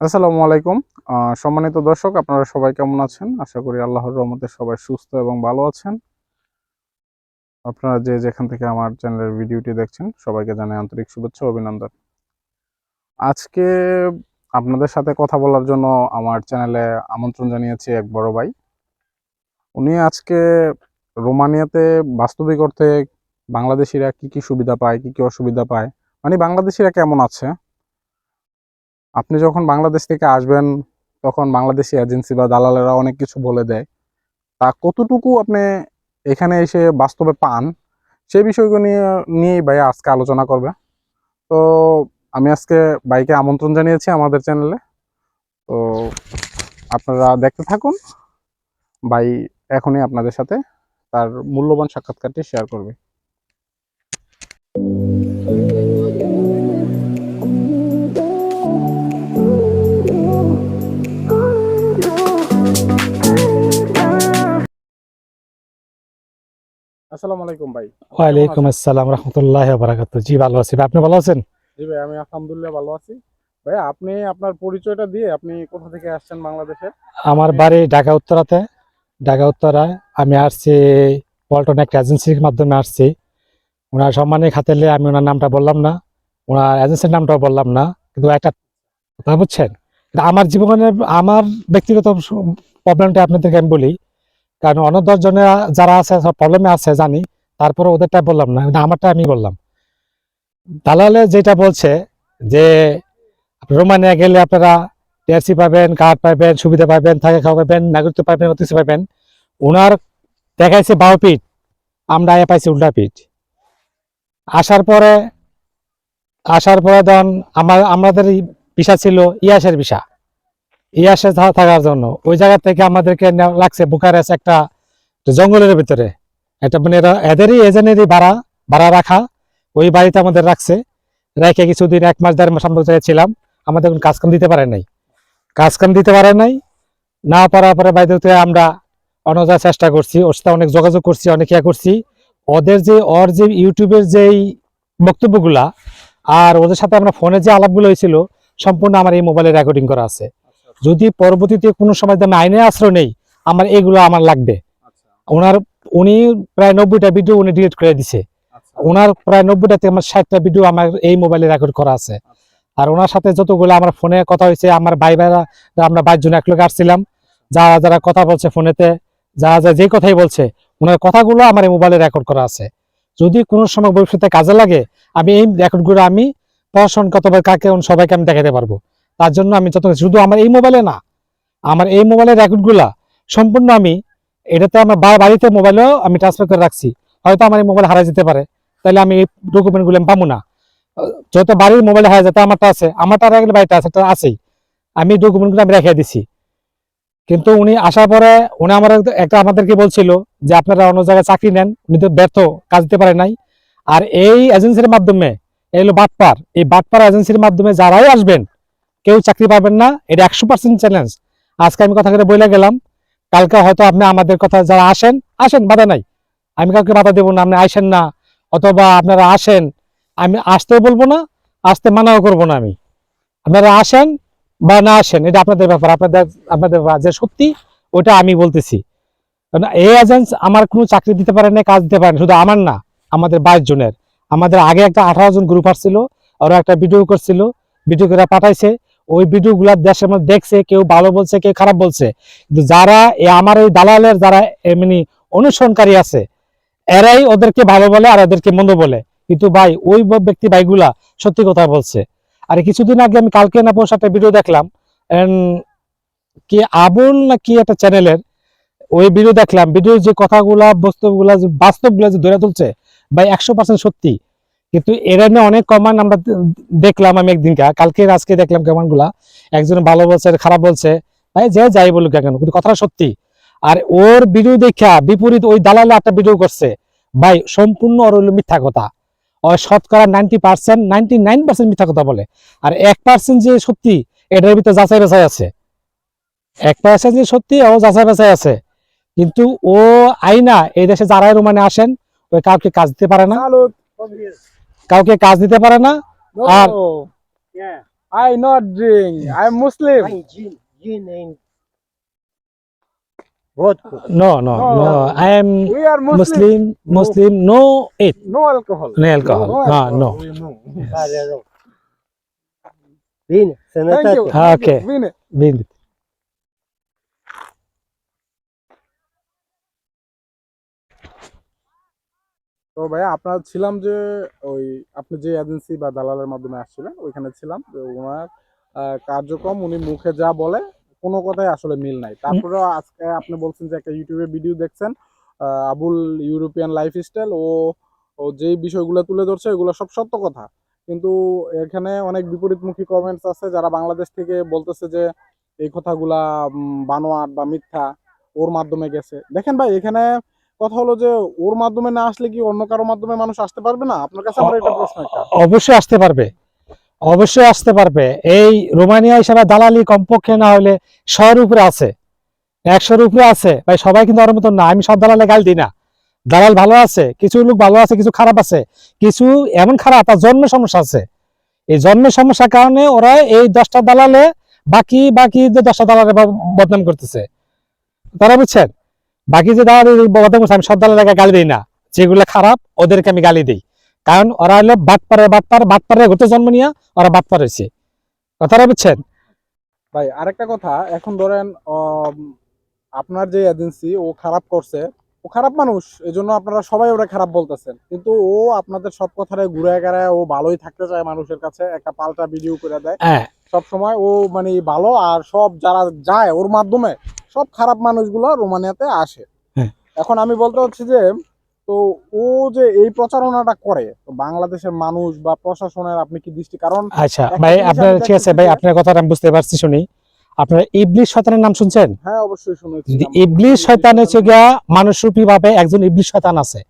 আসসালামু আলাইকুম। সম্মানিত দর্শক, আপনারা সবাই কেমন আছেন? আশা করি আল্লাহর রহমতে সবাই সুস্থ এবং ভালো আছেন। আপনারা যে যেখান থেকে আমার চ্যানেলের ভিডিওটি দেখছেন, সবাইকে জানাই আন্তরিক শুভেচ্ছা ও অভিনন্দন। আজকে আপনাদের সাথে কথা বলার জন্য আমার চ্যানেলে আমন্ত্রণ জানিয়েছে এক বড় ভাই। উনি আজকে রোমানিয়াতে বাস্তবিক অর্থে বাংলাদেশিরা কি কি সুবিধা পায়, কি কি অসুবিধা পায়, মানে বাংলাদেশিরা কেমন আছে। আপনি যখন বাংলাদেশ থেকে আসবেন, তখন বাংলাদেশি এজেন্সি বা দালালেরা অনেক কিছু বলে দেয়। তা কতটুকু আপনি এখানে এসে বাস্তবে পান, সেই বিষয়গুলো নিয়েই ভাই আজকে আলোচনা করবে। তো আমি আজকে ভাইকে আমন্ত্রণ জানিয়েছি আমাদের চ্যানেলে। তো আপনারা দেখতে থাকুন। ভাই এখনই আপনাদের সাথে তার মূল্যবান সাক্ষাৎকারটি শেয়ার করবে। আসসালামু আলাইকুম ভাই। ওয়ালাইকুম আসসালাম রহমতুল্লাহ বারাকাতুহু। জি ভালো আছি ভাই, আপনি ভালো আছেন? জি ভাই, আমি আলহামদুলিল্লাহ ভালো আছি। ভাই আপনি আপনার পরিচয়টা দিয়ে, আপনি কোথা থেকে আসছেন বাংলাদেশে? আমার বাড়ি ঢাকা উত্তরাতে। ঢাকা উত্তরায় আমি আসছি পল্টন একটা এজেন্সির মাধ্যমে আসছি। ওনার সম্মানী খাতিরে আমি ওনার নামটা বললাম না, ওনার এজেন্সির নামটাও বললাম না। কিন্তু একটা কথা বুঝছেন, কিন্তু আমার জীবনের আমার ব্যক্তিগত প্রবলেমটা আপনাদেরকে আমি বলি, কারণ অন্য 10 জনের যারা আছে সব প্রবলেমে আছে জানি, তারপরে ওদেরটা বললাম না, কিন্তু আমারটা আমি বললাম। দালালে যেটা বলছে যে রোমানিয়া গেলে আপনারা টিআরসি পাবেন, কার্ড পাবেন, সুবিধা পাবেন, থাকা খাওয়া পাবেন, নাগরিকত্ব পাবেন, অতিথি পাবেন। ওনার দেখাইছে 12 পিঠ, আমরা আয়া পাইছি উল্টা পিঠ। আসার পরে ধরুন আমাদের ভিসা ছিল ইয়াসের ভিসা, ইয়াসে থাকার জন্য ওই জায়গা থেকে আমাদেরকে লাগছে বুকারেস্ট একটা জঙ্গলের ভিতরে, একটা মানে এদেরই এজেন্টেরই ভাড়া রাখা। ওই বাড়িতে আমাদের রাখছে, রেখে কিছুদিন 1 মাস 1.5 মাস আমরা ছিলাম। আমাদের কোনো কাজ কাম দিতে পারে নাই, না পারার পরে বাইরে আমরা অনজা চেষ্টা করছি, ওর সাথে অনেক যোগাযোগ করছি, অনেক ইয়া করছি। ওর যে ইউটিউবের যেই বক্তব্যগুলা আর ওদের সাথে আমরা ফোনে যে আলাপগুলো হয়েছিল, সম্পূর্ণ আমার এই মোবাইলে রেকর্ডিং করা আছে। যদি পরবর্তীতে কোনো সময় আমি আইনে আশ্রয় নেই, আমার এগুলো আমার লাগবে। উনি প্রায় 90টা ভিডিও উনি ডিলিট করে দিছে। ওনার প্রায় 90টা থেকে আমার 60টা ভিডিও আমার এই মোবাইলে রেকর্ড করা আছে। আর ওনার সাথে যতগুলো আমার ফোনে কথা হয়েছে, আমার ভাইরা আমরা 22 জন এক লোক আসছিলাম, যারা যারা কথা বলছে ফোনেতে, যারা যা যে কথাই বলছে, ওনার কথাগুলো আমার এই মোবাইলে রেকর্ড করা আছে। যদি কোনো সময় ভবিষ্যতে কাজে লাগে, আমি এই রেকর্ডগুলো আমি প্রশাসনগতভাবে কাকে সবাইকে আমি দেখাতে পারবো। তার জন্য আমি যত শুধু আমার এই মোবাইলে না, আমার এই মোবাইলের রেকর্ডগুলা সম্পূর্ণ আমি এটাতে আমার বাড়িতে মোবাইলেও আমি ট্রান্সফার করে রাখছি। হয়তো আমার এই মোবাইল হারা যেতে পারে, তাহলে আমি এই ডকুমেন্টগুলো আমি পাবো না। যত বাড়ির মোবাইল হারা যেতে আমারটা আছে, আমারটা রাখলে বাড়িতে আছে, আছেই। আমি ডকুমেন্টগুলো আমি রেখে দিছি। কিন্তু উনি আসার পরে উনি আমার একটা আমাদেরকে বলছিল যে আপনারা অন্য জায়গায় চাকরি নেন, উনি তো ব্যর্থ, কাজ দিতে পারে নাই। আর এই এজেন্সির মাধ্যমে এলো বাটপার, এই বাটপার এজেন্সির মাধ্যমে যারাই আসবেন কেউ চাকরি পাবেন না, এটা 100% চ্যালেঞ্জ। আজকে আমি কথা করে বলে গেলাম, কালকে হয়তো আপনি আমাদের কথা যারা আসেন বাধা নাই, আমি কাউকে বাধা দেবো না, আপনি আসেন না, অথবা আপনারা আসেন, আমি আসতেও বলবো না, আসতে মানাও করবো না। আমি আপনারা আসেন বা না আসেন, এটা আপনাদের ব্যাপার, আপনাদের যে সত্যি ওটা আমি বলতেছি। এই এজেন্স আমার কোনো চাকরি দিতে পারে না, কাজ দিতে পারে না, শুধু আমার না, আমাদের 22 জনের। আমাদের আগে একটা 18 জন গ্রুপ আসছিল, ওরা একটা ভিডিও করছিল, ভিডিও করে পাঠাইছে। ওই ভিডিওগুলা দেশের মধ্যে দেখছে, কেউ ভালো বলছে, কেউ খারাপ বলছে। কিন্তু যারা আমার এই দালালের যারা এমনি অনুসরণকারী আছে, এরাই ওদেরকে ভালো বলে আর ওদেরকে মন্দ বলে। কিন্তু ভাই ওই ব্যক্তি ভাইগুলা সত্যি কথা বলছে। আর কিছুদিন আগে আমি কালকে না পরশু একটা ভিডিও দেখলাম, কি আবুল না কি একটা চ্যানেলের ওই ভিডিও দেখলাম, ভিডিওর যে কথাগুলা বস্তুগুলা বাস্তবগুলা যে ধরে তুলছে ভাই 100% সত্যি। কিন্তু এরা নিয়ে অনেক কমান আমরা দেখলাম, আমি একদিন কালকে আজকে দেখলাম কমান গুলা, একজন ভালো বলছে, খারাপ বলছে, ভাই যে যাই বলুক কেন, কিন্তু কথাটা সত্যি। আর ওর ভিডিও দেখা বিপরীত ওই দালালে একটা ভিডিও করছে, ভাই সম্পূর্ণ ওর হইলো মিথ্যা কথা। ওই শতকরা 90%, 99% মিথ্যা কথা বলে। আর 1% যে সত্যি, এটার ভিতরে যাচাই বাছাই আছে। 1% যে সত্যি, ও যাচাই বাছাই আছে। কিন্তু ও আইনা এই দেশে যারাই রোমানে আসেন, ওই কাউকে কাজ দিতে পারে না, কাউকে কাজ দিতে পারে না। আর I not drink. I am Muslim. Anh gin and vodka. No, no, No. no. I am We are Muslim. Muslim. No eat, No alcohol. no alcohol. No No, alcohol. no. We know. Ah, no. Bine, Thank you. sănătate. Ah, Thank okay. you. Bine. Bine. তো ভাইয়া আপনার ছিলাম যে ওই আপনি যে agency বা দালালের মাধ্যমে আসছিলেন ওইখানে ছিলাম তো ওনার কার্যক্রম উনি মুখে যা বলে কোনো কথাই আসলে মিল নাই তারপরে আজকে আপনি বলছেন যে একটা ইউটিউবে ভিডিও দেখছেন আবুল ইউরোপিয়ান লাইফস্টাইল ও ও যেই বিষয়গুলো তুলে ধরছে এগুলো সব সত্য কথা কিন্তু এখানে অনেক বিপরীতমুখী কমেন্টস আছে যারা বাংলাদেশ থেকে বলতেছে যে এই কথাগুলা বানোয়াট বা মিথ্যা ওর মাধ্যমে গেছে দেখেন ভাই এখানে কথা হলো যে ওর মাধ্যমে না আসলে কি অন্য কারো মাধ্যমে মানুষ আসতে পারবে না আপনার কাছে আমার এটা প্রশ্ন একটা অবশ্যই আসতে পারবে, অবশ্যই আসতে পারবে। এই রোমানিয়া হিসাবে দালালি কমপক্ষে না হলে 100-এর উপরে আছে, 100-এর উপরে আছে ভাই। সবাই কিন্তু ওর মতন না, আমি সব দালালে গাল দিই না। দালাল ভালো আছে, কিছু লোক ভালো আছে, কিছু খারাপ আছে, কিছু এমন খারাপ তার জন্মের সমস্যা আছে। এই জন্মের সমস্যার কারণে ওরা এই 10টা দালালে বাকি বাকি যে 10টা দালালে বদনাম করতেছে, তারা বুঝছেন। বাকি যে দালাল বদনাম করছে আমি সব দালালে গালি দিই না, যেগুলো খারাপ ওদেরকে আমি গালি দিই, কারণ ওরা হলো বাটপারে ঘুরতে জন্ম নিয়ে ওরা বাটপার হয়েছে, কথাটা বুঝছেন। ভাই আরেকটা কথা এখন ধরেন আপনার যে এজেন্সি ও খারাপ করছে ও খারাপ মানুষ এজন্য আপনারা সবাই ওরা খারাপ বলতেছেন কিন্তু ও আপনাদের সব কথাটাই ঘুরে গেড়ায় ও ভালোই থাকতে চায় মানুষের কাছে একটা পাল্টা ভিডিও করে দেয় হ্যাঁ, সব সময় ও মানে ভালো আর সব যারা যায় ওর মাধ্যমে সব খারাপ মানুষগুলো রোমানিয়াতে আসে হ্যাঁ। এখন আমি বলতে হচ্ছে যে তো ও যে এই প্রচারণাটা করে তো বাংলাদেশের মানুষ বা প্রশাসনের আপনি কি দৃষ্টি কারণ আচ্ছা একটা ভাই জিনিস আপনার আমি ঠিক আছে দেখতেছি ভাই, যে- আপনার কথাটা আমি বুঝতে পারছি। শুনি, আপনারা ইবলিশ শয়তানের নাম শুনছেন? হ্যাঁ অবশ্যই শুনেছি যদি আমরা ইবলিশ শয়তান হচ্ছে গিয়া মানুষরূপী ভাবে একজন ইবলিশ শয়তান আছে।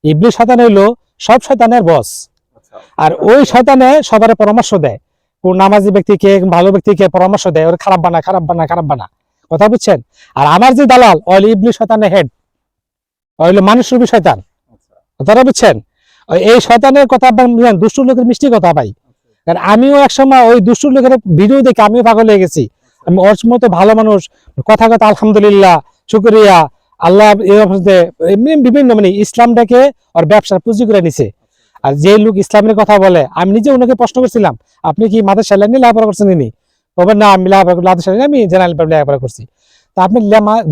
ইবলিশ শয়তান হইলো সব শয়তানের বস, আচ্ছা আর ওই শয়তানে সবার পরামর্শ দেয়, কোন নামাজি ব্যক্তিকে ভালো ব্যক্তিকে পরামর্শ দেয় ওর খারাপ বানা খারাপ বানা খারাপ বানা, কথা বুঝছেন। আর আমার যে দালাল ওই ইবলিশ শয়তানের হেড, ওই মানুষরূপী শয়তান, আচ্ছা কথাটা বুঝছেন। এই শয়তানের কথা বুঝলেন, দুষ্ট লোকের মিষ্টি কথা ভাই। কারণ আমিও একসময় ওই দুষ্ট লোকের ভিডিও দেখে আমিও পাগল হয়ে গেছি। আমি ওর মতো ভালো মানুষ, কথা কথা আলহামদুলিল্লাহ শুকরিয়া আল্লাহ এমনি বিভিন্ন মানে ইসলামটাকে ওর ব্যবসার পুঁজি করে নিছে। আর যে লোক ইসলামের কথা বলে, আমি নিজে ওনাকে প্রশ্ন করছিলাম আপনি কি মাদ্রাসা লাইনে লেখাপড়া করছেন? ইনি বলবেন না আমি মাদ্রাসা লাইনে, আমি জেনারেল লেখাপড়া করছি। তা আপনি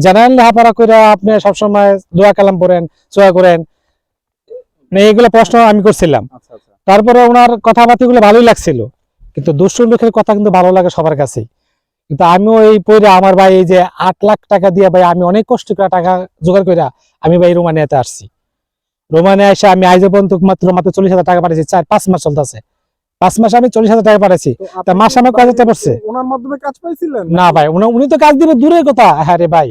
জেনারেল লেখাপড়া করে আপনি সবসময় দোয়া কালাম পড়েন, সোয়া করেন, এইগুলো প্রশ্ন আমি করছিলাম। আচ্ছা আচ্ছা তারপরে ওনার কথাবার্তাগুলো ভালোই লাগছিল, কিন্তু দুষ্ট লোকের কথা কিন্তু ভালো লাগে সবার কাছে। কিন্তু আমিও এই পয়রা আমার ভাই এই যে 8 লাখ টাকা দিয়ে ভাই আমি অনেক কষ্ট করে টাকা জোগাড় করে আমি ভাই রোমানিয়াতে আসছি। রোমানিয়া এসে আমি আজ পর্যন্ত মাত্র 40,000 টাকা পাঠিয়েছি, 4-5 মাস চলতেছে। 5 মাসে আমি 40,000 টাকা পাঠাইছি। তো তা আপনি মাস কি আমার ভাই কাজে পড়ছে ওনার মাধ্যমে কাজ পাইছিলেন না ভাই, উনি তো কাজ দিবে দূরের কথা। হ্যাঁ রে ভাই,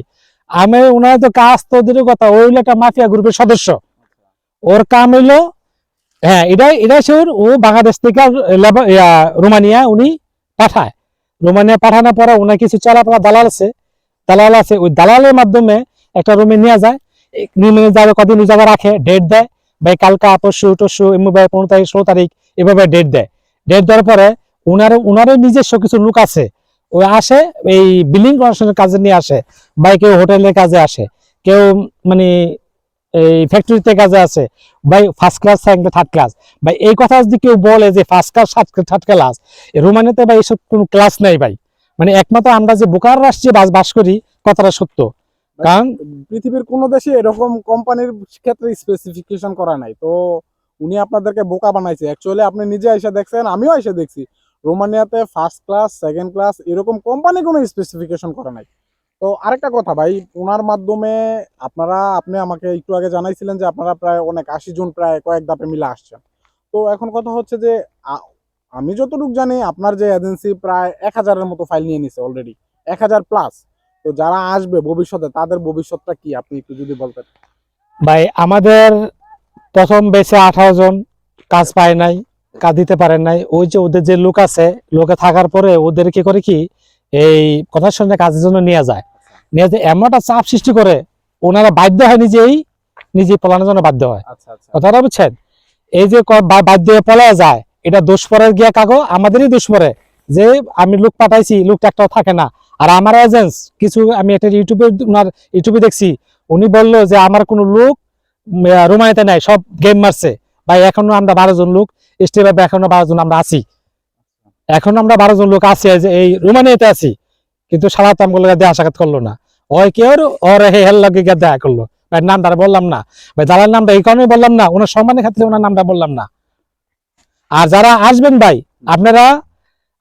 আমি ওনার তো কাজ তো দূরের কথা, ওই হলো একটা মাফিয়া গ্রুপের সদস্য। ওর কাম হইলো হ্যাঁ এটাই শিওর, ও বাংলাদেশ থেকে রোমানিয়া উনি পাঠায়। রোমানিয়া পাঠানোর পরে ওনার কিছু চালাপালা দালাল আছে, ওই দালালের মাধ্যমে একটা রুমে নিয়ে যায়, নিয়ে যাবে কদিন ওই জায়গায় রাখে, ডেট দেয় ভাই কালকা পরশু টরশু এমনি ভাই 15 তারিখ 16 তারিখ এভাবে ডেট দেয়। ডেট দেওয়ার পরে উনারও নিজস্ব কিছু লোক আছে, ওই আসে এই বিলিং করার কাজে নিয়ে আসে, ভাই কেউ হোটেলের কাজে আসে, কেউ মানে এই ফ্যাক্টরিতে কাজে আছে, ভাই first class second third class. ভাই এই কথা যদি কেউ বলে যে ফার্স্ট ক্লাস থার্ড ক্লাস, রোমানিয়াতে ভাই এসব কোনো ক্লাস নাই ভাই। মানে একমাত্র আমরা যে বোকার রাষ্ট্রে বাস করি, কথাটা সত্য। কারণ পৃথিবীর কোন দেশে এরকম কোম্পানির ক্ষেত্রে স্পেসিফিকেশন করা নাই তো উনি আপনাদেরকে বোকা বানাইছে অ্যাকচুয়ালি আপনি নিজে এসে দেখছেন আমিও এসে দেখছি রোমানিয়াতে ফার্স্ট ক্লাস সেকেন্ড ক্লাস এরকম কোম্পানি কোনো স্পেসিফিকেশন করা নাই তো আরেকটা কথা ভাই ওনার মাধ্যমে আপনি আমাকে একটু আগে জানাইছিলেন যে আপনারা প্রায় অনেক 80 জন প্রায় কয়েক ধাপে মিলে আসছেন তো এখন কথা হচ্ছে যে আমি যতটুকু জানি আপনার যে এজেন্সি প্রায় 1000-এর মতো ফাইল নিয়ে নিছে অলরেডি 1000 প্লাস তো যারা আসবে ভবিষ্যতে তাদের ভবিষ্যৎটা কি আপনি একটু যদি বলতেন ভাই আমাদের প্রথম বেচে 18 জন কাজ পায় নাই, কাজ দিতে পারেন নাই। ওই যে ওদের যে লোক আছে, লোকে থাকার পরে ওদের কি করে কি এই কথার সঙ্গে কাজের জন্য নিয়ে যায়, নিয়ে যে এমন একটা চাপ সৃষ্টি করে ওনারা বাধ্য হয় নিজেই পলানোর জন্য বাধ্য হয়, আচ্ছা আচ্ছা কথাটা বুঝছেন। এই যে বাধ্য হয়ে পলায় যায়, এটা দোষ পরে গিয়া কাগো আমাদেরই দোষ পরে, যে আমি লোক পাঠাইছি, লোকটা একটাও থাকে না। আর আমার এজেন্স কিছু, আমি একটা ইউটিউবে দেখছি, উনি বললো যে আমার কোনো লোক রোমানিতে নাই, সব গেম মারছে। ভাই এখনো আমরা 12 জন লোক স্টেপ এখনো 12 জন আমরা আছি, এখন আমরা 12 জন লোক আছি এই রোমানিয়াতে আছি। কিন্তু সারা তো আমগুলো দেখা সাক্ষাৎ করলো না, ওই কেউ ওর হেল লাগে দেখা করলো। ভাই নামটা বললাম না ভাই, দালাল নামটা এই কারণে বললাম না, ওনার সম্মানের ক্ষেত্রে ওনার নামটা বললাম না। আর যারা আসবেন ভাই,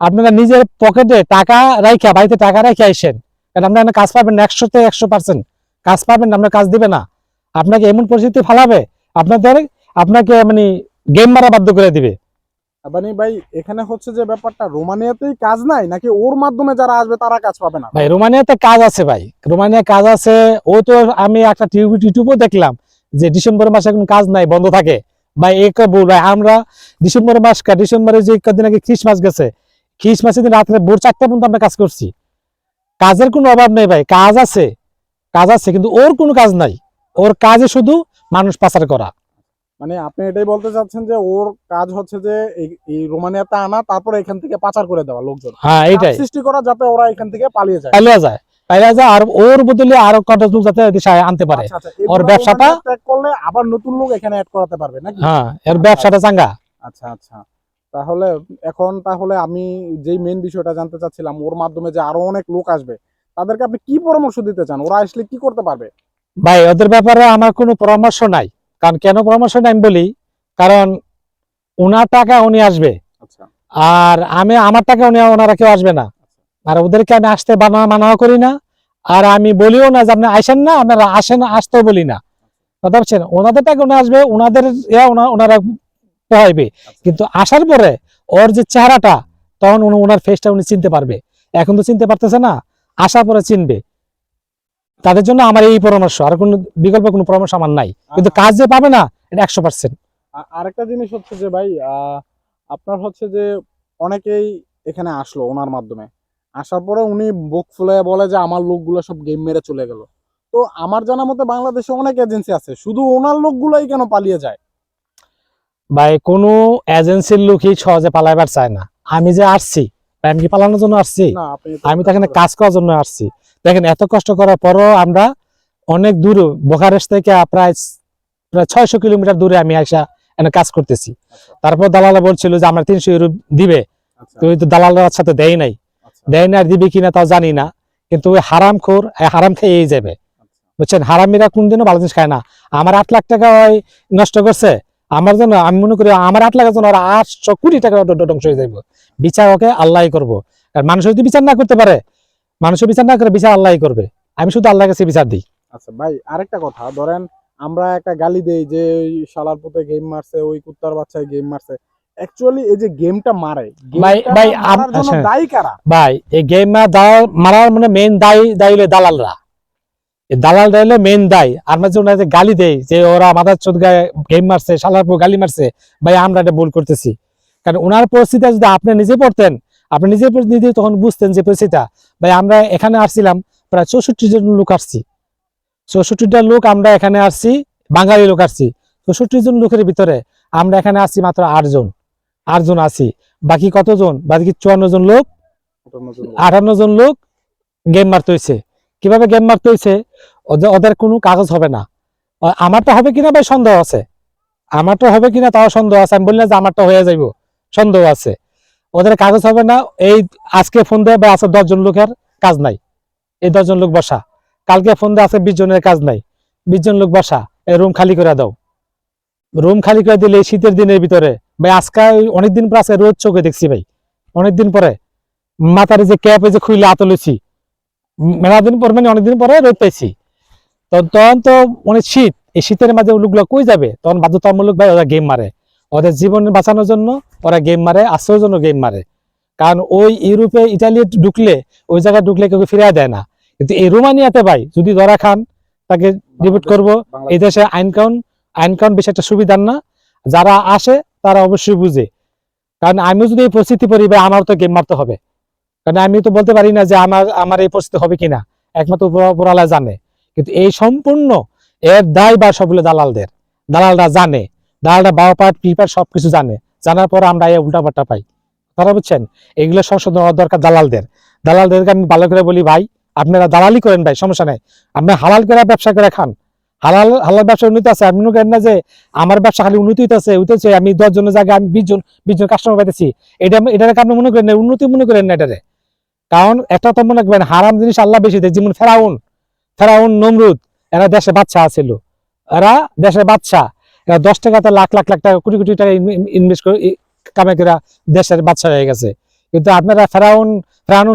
আপনারা নিজের পকেটে টাকা রাখা, বাড়িতে টাকা রাখে আইসেন, কারণ আপনারা কাজ পাবেন না, 100% কাজ পাবেন না, আপনার কাজ দিবে না, আপনাকে এমন পরিস্থিতি ফালাবে, আপনাকে মানে গেম মারা বাধ্য করে দিবে। মানে ভাই এখানে হচ্ছে যে ব্যাপারটা রোমানিয়াতেই কাজ নাই নাকি ওর মাধ্যমে যারা আসবে তারা কাজ পাবে না? ভাই রোমানিয়াতে কাজ আছে ভাই, রোমানিয়া কাজ আছে। ও তো আমি একটা ইউটিউবও দেখলাম যে ডিসেম্বর মাসে এখন কাজ নাই, বন্ধ থাকে। ভাই ভাই আমরা ডিসেম্বরে যে কদিন আগে খ্রিস্টমাস গেছে, খ্রিস্টমাসের দিন রাত্রে ভোর 4টা পর্যন্ত আমরা কাজ করছি। কাজের কোনো অভাব নেই ভাই, কাজ আছে, কিন্তু ওর কোনো কাজ নাই। ওর কাজে শুধু মানুষ পাচার করা। মানে আপনি এটাই বলতে চাচ্ছেন যে ওর কাজ হচ্ছে যে এই রোমানিয়াতে আনা, তারপর এখান থেকে পাচার করে দেওয়া লোকজন, হ্যাঁ এইটাই সৃষ্টি করা যাতে ওরা এখান থেকে পালিয়ে যায়। আর ওর বদলে আরো কটা লোক যাতে দেশে আনতে পারে। আচ্ছা, আচ্ছা, ওর এগুলো ব্যবসাটা রোমানিয়া ত্যাগ করলে আবার নতুন লোক এখানে অ্যাড করাতে পারবে নাকি? হ্যাঁ, এর ব্যবসাটা চাঙ্গা। আচ্ছা, আচ্ছা, তাহলে আমি যেই মেইন বিষয়টা জানতে চাচ্ছিলাম, ওর মাধ্যমে যে আরো অনেক লোক আসবে, তাদেরকে আপনি কি পরামর্শ দিতে চান? ওরা আসলে কি করতে পারবে? ভাই ওদের ব্যাপারে আমার কোনো পরামর্শ নাই। কারণ কেন পরামর্শ নাই আমি বলি, কারণ ওনার টাকা উনি আসবে, আচ্ছা, আর আমার টাকা ওনারা কেউ আসবে না। আর ওদেরকে আমি আসতে মানা করি না, আর আমি বলিও না যে আপনি আসেন না, আপনারা আসেন, আসতেও বলি না। কথা বলছেন, ওনাদের টাকা উনি আসবে, ওনাদের ওনারা পোহাইবে। কিন্তু আসার পরে ওর যে চেহারাটা, তখন ওনার ফেসটা উনি চিনতে পারবে। এখন তো চিনতে পারতেছে না, আসার পরে চিনবে। তাদের জন্য আমার এই পরামর্শ, আর কোনো বিকল্প কোনো পরামর্শ আমার নাই। কিন্তু কাজ যে পাবে না এটা 100%। আরেকটা জিনিস হচ্ছে যে ভাই, আপনার হচ্ছে যে অনেকেই এখানে আসলো ওনার মাধ্যমে, আসার পরে উনি বুক ফুলে বলে যে আমার লোকগুলো সব গেম মেরে চলে গেল। তো আমার জানা মতে বাংলাদেশে অনেক এজেন্সি আছে, শুধু ওনার লোকগুলাই কেন পালিয়ে যায়? ভাই কোনো এজেন্সির লোকই সহজে পালাইবার চায় না। আমি যে আসছি, আমি কি পালানোর জন্য আসছি? না, আপনি আমি তো এখানে কাজ করার জন্য আসছি। দেখেন এত কষ্ট করার পরও আমরা অনেক দূরে, বোখারেস্ট থেকে প্রায় 600 কিলোমিটার দূরে আমি আসা এখানে কাজ করতেছি। তারপর দালালা বলছিল যে আমরা 300 ইউরো দিবে, তো ওই তো দালালের সাথে দেয় নাই, আর দিবে কিনা তাও জানি না। কিন্তু ওই হারামখোর হারাম খেয়েই যাবে, বুঝছেন। হারামিরা কোনদিনও ভালো জিনিস খায় না। আমার 8 লাখ টাকা ওই নষ্ট করছে আমার জন্য, আমি মনে করি আমার 8 লাখের জন্য ওরা 800 কোটি টাকা ধ্বংস হয়ে যাইব। বিচার ওকে আল্লাহই করবো। আর মানুষ যদি বিচার না করতে পারে, মানুষের বিচার না করে, বিচার আল্লাহই করবে। আমি শুধু আল্লাহর কাছে বিচার দিই। আচ্ছা ভাই, আরেকটা কথা, ধরেন আমরা একটা গালি দেই যে ওই শালার পুতে গেম মারছে, ওই কুত্তার বাচ্চায় গেম মারছে। অ্যাকচুয়ালি এই যে গেমটা মারে, ভাই মারার জন্য দায়ী কারা? ভাই এই গেম মারার মানে মেইন দায়ী হলো দালালরা। এই দালালরা হলো মেইন দায়ী। আমরা যে ওনাদের গালি দেই যে ওরা মাথার চোদ গায়ে গেম মারছে, শালার পর গালি মারছে, ভাই আমরা এটা ভুল করতেছি। কারণ ওনার পরিস্থিতি যদি আপনি নিজে পড়তেন, আপনি নিজে তখন বুঝতেন যে পরিস্থিতিটা। ভাই আমরা এখানে আসছিলাম প্রায় 64 জন লোক আসছি, 64টা লোক আমরা এখানে আসছি, বাঙালি লোক আসছি। 64 জন লোকের ভিতরে আমরা এখানে আসছি মাত্র 8 জন আছি। বাকি কতজন? বাকি 54 জন লোক, 58 জন লোক গেম মারতে হয়েছে। কিভাবে গেম মারতে হয়েছে? ওদের কোনো কাগজ হবে না। আমারটা হবে কিনা ভাই সন্দেহ আছে, আমারটা হবে কিনা তাও সন্দেহ আছে। আমি বললাম যে আমারটা হয়ে যাইব, সন্দেহ আছে। ওদের কাগজ হবে না। এই আজকে ফোন দেয় বা আছে 10 জন লোকের কাজ নাই, এই 10 জন লোক বসা। কালকে ফোন দেয় আছে 20 জনের কাজ নাই, 20 জন লোক বসা, এই রুম খালি করে দাও। রুম খালি করে দিলে এই শীতের দিনের ভিতরে ভাই, আজকে অনেকদিন পরে আজকে রোদ চোখে দেখছি ভাই, অনেকদিন পরে মাথার যে ক্যাপ যে খুইলে আতলেছি, মেলা দিন পর মানে অনেকদিন পরে রোদ পাইছি। তখন তো অনেক শীত, এই শীতের মাঝে লোকগুলো কই যাবে? তখন বাধ্যতামূলক ভাই ওরা গেম মারে, ওদের জীবন বাঁচানোর জন্য ওরা গেম মারে, আশ্রয়ের জন্য গেম মারে। কারণ ওই ইউরোপে ইটালি ঢুকলে, ওই জায়গায় ঢুকলে কেউ ফিরিয়ে দেয় না। কিন্তু এই রোমানিয়াতে ভাই যদি ধরা খান, তাকে ডিপোর্ট করবো। এই দেশে আইন কাউন বেশি একটা সুবিধার না। যারা আসে তারা অবশ্যই বুঝে। কারণ আমিও যদি এই পরিস্থিতি পড়ি ভাই, আমারও তো গেম মারতে হবে। কারণ আমি তো বলতে পারি না যে আমার এই পরিস্থিতি হবে কিনা, একমাত্র উপরওয়ালা জানে। কিন্তু এই সম্পূর্ণ এর দায় বা সবগুলো দালালদের। দালালরা জানে, দালালরা বাও পার্ট পি পার্ট সবকিছু জানে, জানার পর আমরা এই উল্টাপাল্টা পাই। তারা বুঝছেন এগুলো সংশোধন হওয়ার দরকার দালালদেরকে আমি ভালো করে বলি ভাই আপনারা দালালি করেন ভাই, সমস্যা নাই, আপনি হালাল করে ব্যবসা করে খান, হালাল হালাল ব্যবসা উন্নতি আছে। আপনি মনে করেন না যে আমার ব্যবসা খালি উন্নতি হইতেছে আমি 10 জনের জায়গায় আমি 20 জন কাস্টমার পাইতেছি, এটাকে আপনি মনে করেন না উন্নতি, মনে করেন না এটারে। কারণ একটা তো মনে করেন হারাম জিনিস আল্লাহ বেশি দেয়, যেমন ফেরাউন নমরুদ, এরা দেশে বাদশা ছিল, এরা দেশের বাদশা, এরা 10 টাকাতে লাখ লাখ লাখ টাকা কোটি কোটি টাকা ইনভেস্ট করে কামাই করে দেশের বাদশা হয়ে গেছে। কিন্তু আপনারা ফেরাউন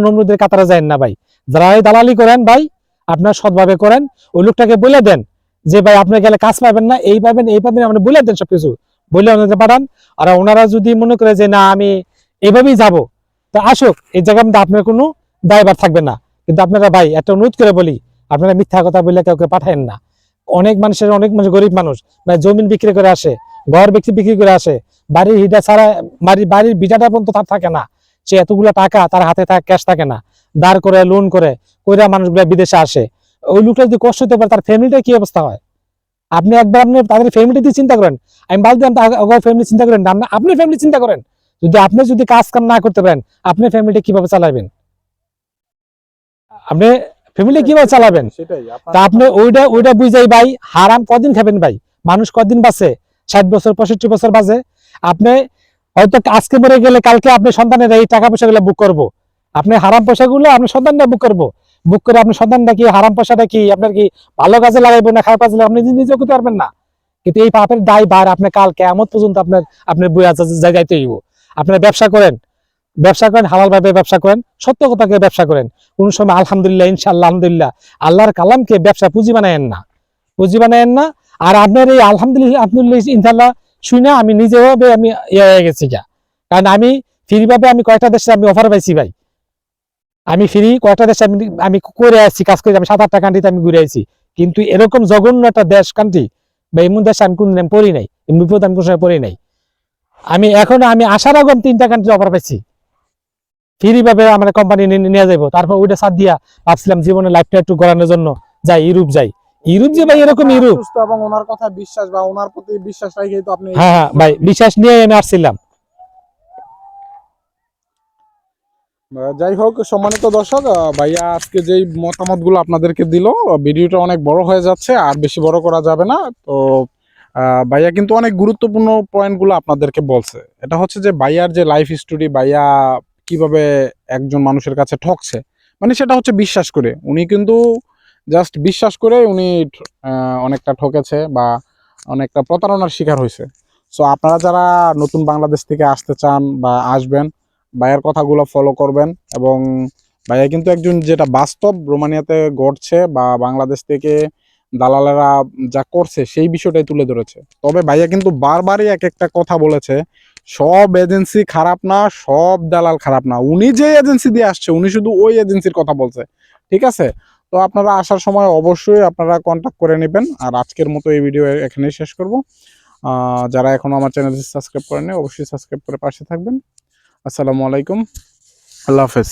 নমরুদের কাতারে যায় না ভাই। যারা এই দালালি করেন ভাই আপনার সৎভাবে করেন, ওই লোকটাকে বলে দেন যে ভাই আপনি গেলে কাজ পাবেন না, এই পাবেন আপনি বলে দেন, সবকিছু বলে ওনাদের পাঠান। আর ওনারা যদি মনে করে যে না আমি এইভাবেই যাব, তো আসুক, এই জায়গার মধ্যে আপনার কোনো দায়ভার থাকবে না। কিন্তু আপনারা ভাই একটা অনুরোধ করে বলি, আপনারা মিথ্যা কথা বলে কাউকে পাঠায়েন না। অনেক মানুষ গরিব মানুষ ভাই জমিন বিক্রি করে আসে, ঘর বিক্রি করে আসে, বাড়ির হিটা ছাড়া বাড়ির বিটাটা পর্যন্ত তার থাকে না, সে এতগুলো টাকা তার হাতে ক্যাশ থাকে না, দাঁড় করে লোন করে কইরা মানুষগুলা বিদেশে আসে। ওই লোকটা যদি কষ্ট হতে পারে তার ফ্যামিলিটা কি অবস্থা হয়? আপনি একবার আপনি তাদের ফ্যামিলি দিয়ে চিন্তা করেন, আমি বলতে ফ্যামিলি চিন্তা করেন না, আপনি ফ্যামিলি চিন্তা করেন। যদি কাজ কাম না করতে পারেন আপনি ফ্যামিলিটা কিভাবে চালাবেন? আপনি ফ্যামিলি কিভাবে চালাবেন? সেটাই তা আপনি ওইটা বুঝাই ভাই, হারাম কদিন খাবেন ভাই? মানুষ কদিন বাঁচে? 60 বছর 65 বছর বাঁচে। আপনি হয়তো আজকে মরে গেলে কালকে আপনি সন্তানের এই টাকা পয়সা গুলো বুক করবো, আপনি হারাম পয়সা গুলো আপনি সন্তানটা বুক করবো, বুক করে আপনি সন্তানটা কি হারাম পয়সাটা কি আপনার কি ভালো কাজে লাগাইবো না খারাপ কাজে আপনি নিজে করতে পারবেন না। কিন্তু এই পাপের দায় বার আপনি কাল কিয়ামত পর্যন্ত আপনার বইয়া জায়গাতে হইব। আপনার ব্যবসা করেন হালাল ভাবে ব্যবসা করেন, সত্য কথাকে ব্যবসা করেন। কোন সময় আলহামদুলিল্লাহ ইনশাআল্লাহ আলহামদুলিল্লাহ আল্লাহর কালামকে ব্যবসা পুঁজি বানায়েন না। আর আপনার এই আলহামদুলিল্লাহ ইনশাআল্লাহ শুনে আমি নিজেও আমি হয়ে গেছি গা। কারণ আমি ফ্রি ভাবে আমি কয়েকটা দেশে আমি অফার পাইছি ভাই, আমি ফ্রি কয়েকটা দেশে আমি করে আসছি, কাজ করে আমি 7-8টা কান্ট্রিতে আমি ঘুরে আসছি। কিন্তু এরকম জঘন্য একটা দেশ কান্ট্রি বা এমন দেশে আমি কোনদিন পড়ি নাই, বিপদ আমি কোন সময় পড়ি নাই। আমি আসার আগে 3টা কান্ট্রি অফার পাইছি, ফ্রি ভাবে আমার কোম্পানি নিয়ে যাবো। তারপর ওইটা সাথ দিয়া ভাবছিলাম জীবনে লাইফটা একটু গড়ানোর জন্য ইউরোপ যে ভাই এরকম ইউরোপ, এবং ওনার কথা বিশ্বাস বা ওনার প্রতি বিশ্বাস রাখেই তো আপনি। হ্যাঁ ভাই বিশ্বাস নিয়ে আমি আসছিলাম। যাই হোক সম্মানিত দর্শক, ভাইয়া আজকে যেই মতামতগুলো আপনাদেরকে দিল, ভিডিওটা অনেক বড় হয়ে যাচ্ছে, আর বেশি বড় করা যাবে না। তো ভাইয়া কিন্তু অনেক গুরুত্বপূর্ণ পয়েন্টগুলো আপনাদেরকে বলছে। এটা হচ্ছে যে ভাইয়ার যে লাইফ স্টোরি, ভাইয়া কিভাবে একজন মানুষের কাছে ঠকছে, মানে সেটা হচ্ছে বিশ্বাস করে। উনি কিন্তু জাস্ট বিশ্বাস করে উনি অনেকটা ঠকেছে বা অনেকটা প্রতারণার শিকার হয়েছে। সো আপনারা যারা নতুন বাংলাদেশ থেকে আসতে চান বা আসবেন, ভাইয়ের কথাগুলো ফলো করবেন। এবং ভাইয়া কিন্তু একজন যেটা বাস্তব রোমানিয়াতে ঘটছে বা বাংলাদেশ থেকে দালালেরা যা করছে সেই বিষয়টাই তুলে ধরেছে। তবে ভাইয়া কিন্তু বারবারই একটা কথা বলেছে, সব এজেন্সি খারাপ না, সব দালাল খারাপ না। উনি যে এজেন্সি দিয়ে আসছে উনি শুধু ওই এজেন্সির কথা বলছে, ঠিক আছে? তো আপনারা আসার সময় অবশ্যই আপনারা কন্ট্যাক্ট করে নেবেন। আর আজকের মতো এই ভিডিও এখানেই শেষ করব। যারা এখনো আমার চ্যানেলটি সাবস্ক্রাইব করেনি অবশ্যই সাবস্ক্রাইব করে পাশে থাকবেন। আসসালামু আলাইকুম, আল্লাহ হাফেজ।